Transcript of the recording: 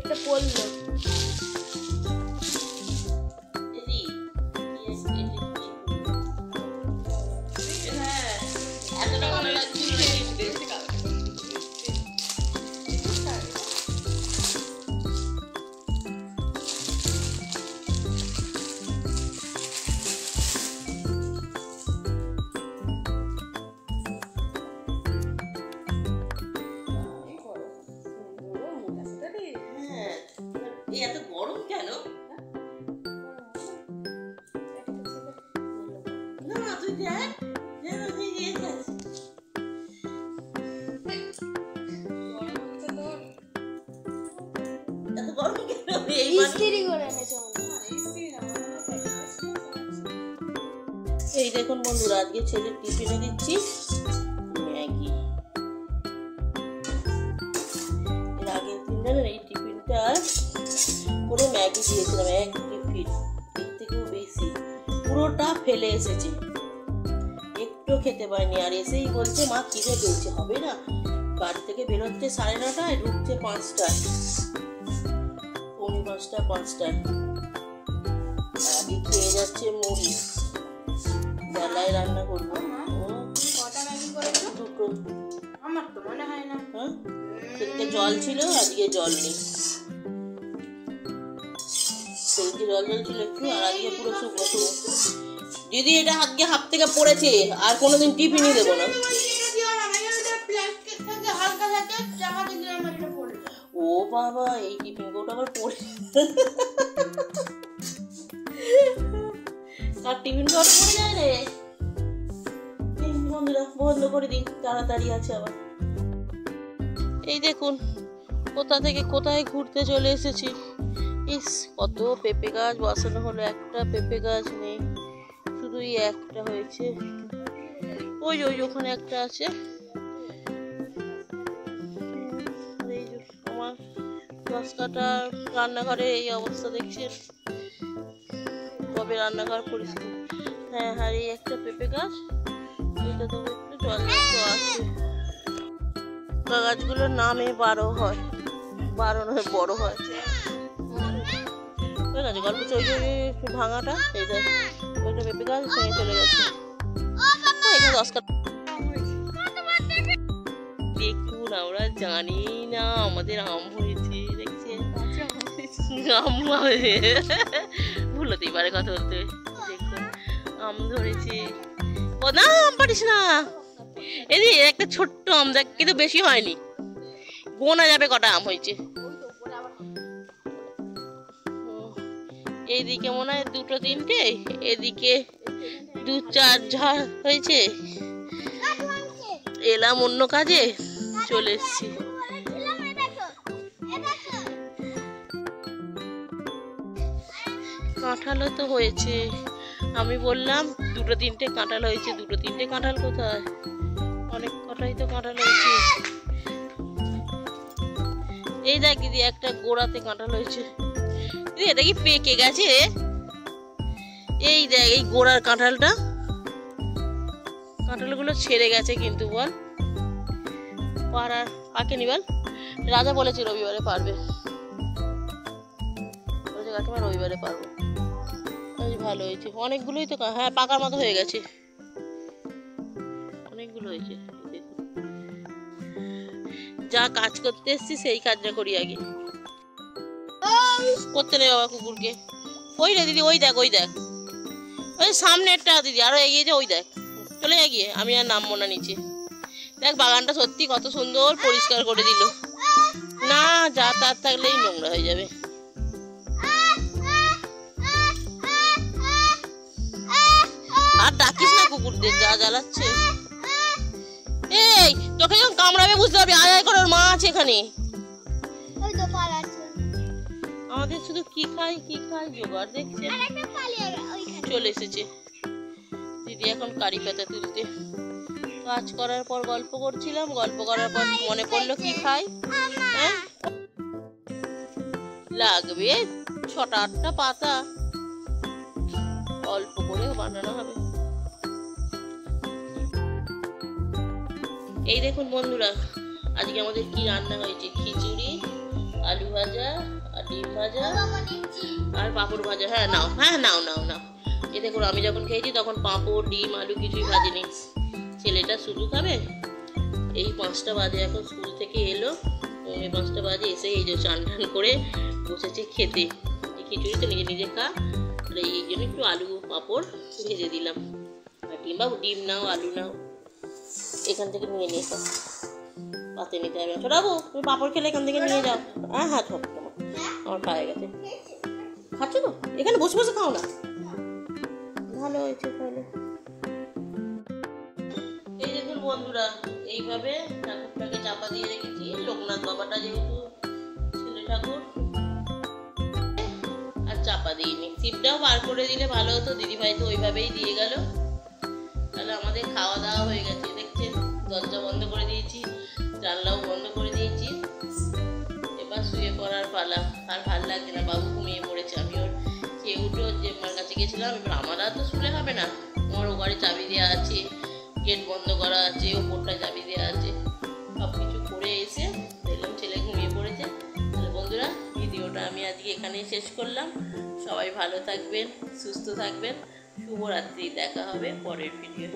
পেটটা পড়লো। এত গরম কেন? না না তুই দেখ এত গরম কেন? এই দেখুন বন্ধুরা, আজকে ছেলের টিফিনে দিচ্ছি ম্যাগি। এর আগের দিন জানেন এই টিফিনটা করে ম্যাগি দিয়েছিলাম, এক টিফিন, এর থেকেও বেশি, পুরোটা ফেলে এসেছে, একটু খেতে পারিনি। আর এসেই বলছে মা খিদে পেয়েছে। হবে না, বাড়ি থেকে বেরোচ্ছে 9:30, ঢুকছে 5টায়, পৌনে 5টা 5টায়, আগে খেয়ে যাচ্ছে মুড়ি। বেলায় রান্না করবো। দুটো। আমার তো মনে হয় না। হ্যাঁ, সেদিকে জল ছিল, আজকে জল নেই। সেদিকে জল ছিল একটু, আর আজকে পুরো শুকনো শুকনো। দিদি এটা আজকে হাত থেকে পড়েছে, আর কোনোদিন টিফিনই দেবো না। ও বাবা, এই টিফিন কোটা আবার পড়ে, আর টিফিন কোটা পড়ে যায় রে। বন্ধুরা বন্ধ করে দিই, তাড়াতাড়ি আছে আবার। এই দেখুন কোথা থেকে কোথায় ঘুরতে চলে এসেছি। ইস, কত পেঁপে গাছ বসানো হলো, একটা পেঁপে গাছ নেই, শুধুই একটা হয়েছে। ওই ওই ওখানে একটা আছে। এই যে আমার গাছ কাটা রান্নাঘরে এই অবস্থা দেখছেন, কবে রান্নাঘর পরিষ্কার। হ্যাঁ আর এই একটা পেঁপে গাছ, এটা তো একটু জল আছে। গাছগুলোর নামে 12 হয়, 12 নয় বড় হয়। ঠিক আছে, গল্প চলছে ভাঙাটা, এইটা ওইটা পেঁপে গাছ ভেঙে চলে গেছে। এখানে 10 কাটা। দেখুন আমরা জানি না আমাদের আম হয়েছে, দেখছেন আম ভুলতেই পারে কথা বলতে। দেখুন আম ধরেছে। ও না, আম পারিস না। এই একটা ছোট্ট আম দেখ, কিন্তু বেশি হয়নি, গোনা যাবে কটা আম হয়েছে। এইদিকে মনে হয় 2-3টে, এদিকে 2-4 ঝাড় হয়েছে। এলাম অন্য কাজে, চলে এসছি। কাঁঠালও তো হয়েছে, আমি বললাম 2-3টে কাঁঠাল হয়েছে, 2-3টে কাঁঠাল কোথায়, অনেক কটাই তো কাঁঠাল হয়েছে। এই দেখ দিদি, একটা গোড়াতে কাঁঠাল হয়েছে। দিদি এটা কি পেকে গেছে? এই দেখ এই গোড়ার কাঁঠালটা, কাঁঠালগুলো ছেড়ে গেছে কিন্তু বল, পাকেনি বল। রাজা বলেছে রবিবারে পারবে, বলেছে কাকিমা রবিবারে পারবো। ভালো হয়েছে, অনেকগুলোই তো, হ্যাঁ পাকার মতো হয়ে গেছে, অনেকগুলো হয়েছে। যা কাজ করতে এসছি সেই কাজটা করি আগে, করতে নেই বাবা কুকুরকে। ওই রে দিদি, ওই দেখ ওই দেখ, ওই সামনেরটা দিদি, আরো এগিয়ে যা, ওই দেখ চলে এগিয়ে। আমি আর নামবো না নিচে। দেখ বাগানটা সত্যি কত সুন্দর পরিষ্কার করে দিল, না যা তার থাকলেই নোংরা হয়ে যাবে। আর ডাকিস না কুকুরদের, যা জ্বালাচ্ছে। এই তোকে যখন কামড়াবে বুঝতে পারবি, আয় আয় করে, ওর মা আছে এখানে। আমাদের শুধু কি খাই জোগাড়, দেখছে চলে এসেছে দিদি এখন কারি পাতা তুলতে। কাজ করার পর গল্প করছিলাম, গল্প করার পর মনে পড়লো কি খাই। হ্যাঁ লাগবে 6-8টা পাতা, অল্প করে বানানো হবে। এই দেখুন বন্ধুরা, আজকে আমাদের কি রান্না হয়েছে, খিচুড়ি আলু ভাজা আর ডিম ভাজা আর পাঁপড় ভাজা। হ্যাঁ নাও, হ্যাঁ নাও নাও নাও। এ দেখুন আমি যখন খেয়েছি তখন পাঁপড় ডিম আলু কিছুই ভাজিনি। ছেলেটা শুধু খাবে। এই 5টা বাজে, এখন স্কুল থেকে এলো, 5টা বাজে এসে এই যে চান টান করে বসেছে খেতে। খিচুড়ি তো নিজে নিজে খা, আর এই জন্য একটু আলু পাঁপড় ভেজে দিলাম। আর ডিম, বাবু ডিম নাও আলু নাও, এখান থেকে নিয়ে নিয়ে খাও, পাতে নিতে হবে। ছোট বাবু তুমি পাঁপড় খেলে এখান থেকে নিয়ে যাও। হ্যাঁ হ্যাঁ ছোট তোমার, আমার খাওয়া গেছে। খাচ্ছ তো? এখানে বসে বসে খাও না, ভালো হয়েছে তাহলে। এই দেখুন বন্ধুরা, এইভাবে ঠাকুরটাকে চাপা দিয়ে রেখেছি। লোকনাথ বাবাটা যেহেতু ছেলে ঠাকুর, আর চাপা দিইনি। শিবটাও বার করে দিলে ভালো হতো, দিদিভাই তো ওইভাবেই দিয়ে গেল। তাহলে আমাদের খাওয়া দাওয়া হয়ে গেছে। দেখছেন দরজা বন্ধ করে দিয়েছি, জানলাও বন্ধ করে দিয়েছি। এবার শুয়ে পড়ার পালা। আর ভাল লাগছে না, বাবু ঘুমিয়ে পড়েছে। আমি ওর খেয়ে উঠে ওর জেম্মার কাছে গেছিলাম। এবার আমার আর তো শুলে হবে না, আমার ও ঘরে চাবি দেওয়া আছে, গেট বন্ধ করা আছে, ওপরটা চাবি দেওয়া আছে। সব কিছু করে এসে দেখলাম ছেলে ঘুমিয়ে পড়েছে। তাহলে বন্ধুরা ভিডিওটা আমি আজকে এখানেই শেষ করলাম। সবাই ভালো থাকবেন, সুস্থ থাকবেন। শুভরাত্রি, দেখা হবে পরের ভিডিও।